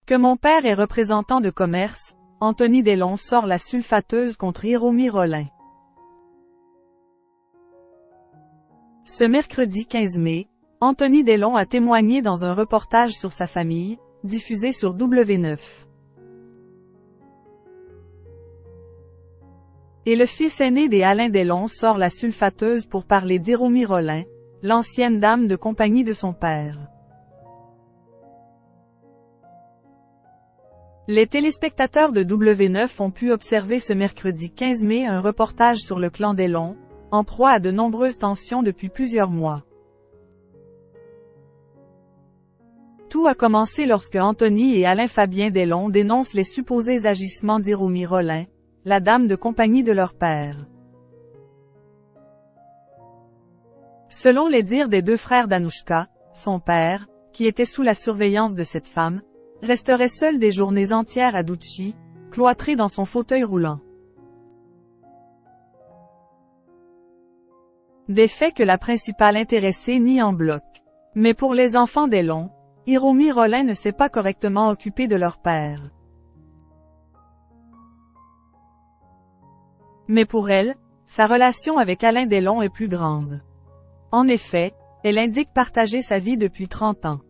Que mon père est représentant de commerce, Anthony Delon sort la sulfateuse contre Hiromi Rollin. Ce mercredi 15 mai, Anthony Delon a témoigné dans un reportage sur sa famille, diffusé sur W9. Et le fils aîné des Alain Delon sort la sulfateuse pour parler d'Hiromi Rollin, l'ancienne dame de compagnie de son père. Les téléspectateurs de W9 ont pu observer ce mercredi 15 mai un reportage sur le clan Delon, en proie à de nombreuses tensions depuis plusieurs mois. Tout a commencé lorsque Anthony et Alain Fabien Delon dénoncent les supposés agissements d'Hiromi Rollin, la dame de compagnie de leur père. Selon les dires des deux frères d'Anouchka, son père, qui était sous la surveillance de cette femme, resterait seul des journées entières à Douchy, cloîtré dans son fauteuil roulant. Des faits que la principale intéressée nie en bloc. Mais pour les enfants Delon, Hiromi Rollin ne s'est pas correctement occupé de leur père. Mais pour elle, sa relation avec Alain Delon est plus grande. En effet, elle indique partager sa vie depuis 30 ans.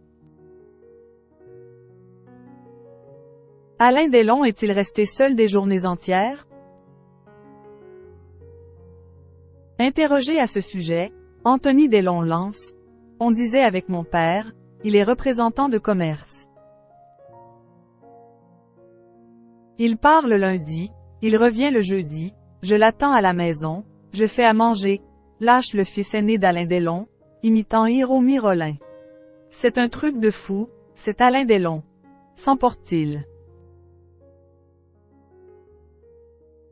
Alain Delon est-il resté seul des journées entières? Interrogé à ce sujet, Anthony Delon lance « On disait avec mon père, il est représentant de commerce. Il part le lundi, il revient le jeudi, je l'attends à la maison, je fais à manger, lâche le fils aîné d'Alain Delon, imitant Hiromi Rollin. C'est un truc de fou, c'est Alain Delon. S'emporte-t-il?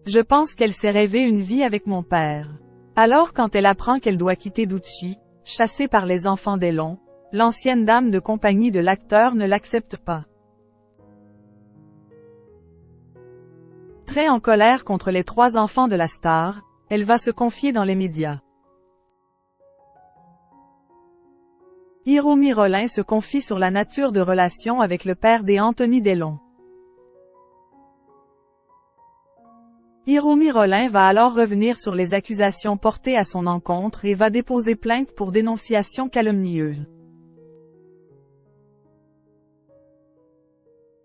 Je pense qu'elle s'est rêvé une vie avec mon père. Alors quand elle apprend qu'elle doit quitter Douchy, chassée par les enfants Delon, l'ancienne dame de compagnie de l'acteur ne l'accepte pas. Très en colère contre les 3 enfants de la star, elle va se confier dans les médias. Hiromi Rollin se confie sur la nature de relation avec le père des Anthony Delon. Hiromi Rollin va alors revenir sur les accusations portées à son encontre et va déposer plainte pour dénonciation calomnieuse.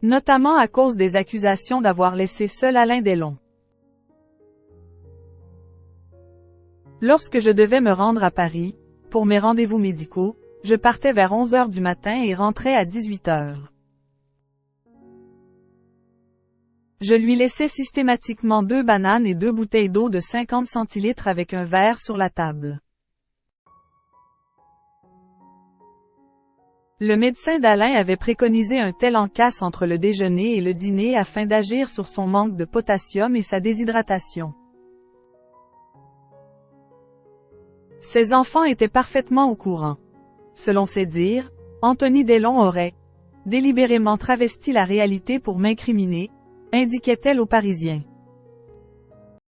Notamment à cause des accusations d'avoir laissé seul Alain Delon. Lorsque je devais me rendre à Paris, pour mes rendez-vous médicaux, je partais vers 11 h du matin et rentrais à 18 h. Je lui laissais systématiquement 2 bananes et 2 bouteilles d'eau de 50 centilitres avec un verre sur la table. Le médecin d'Alain avait préconisé un tel encas entre le déjeuner et le dîner afin d'agir sur son manque de potassium et sa déshydratation. Ses enfants étaient parfaitement au courant. Selon ses dires, Anthony Delon aurait délibérément travesti la réalité pour m'incriminer, indiquait-elle aux Parisiens.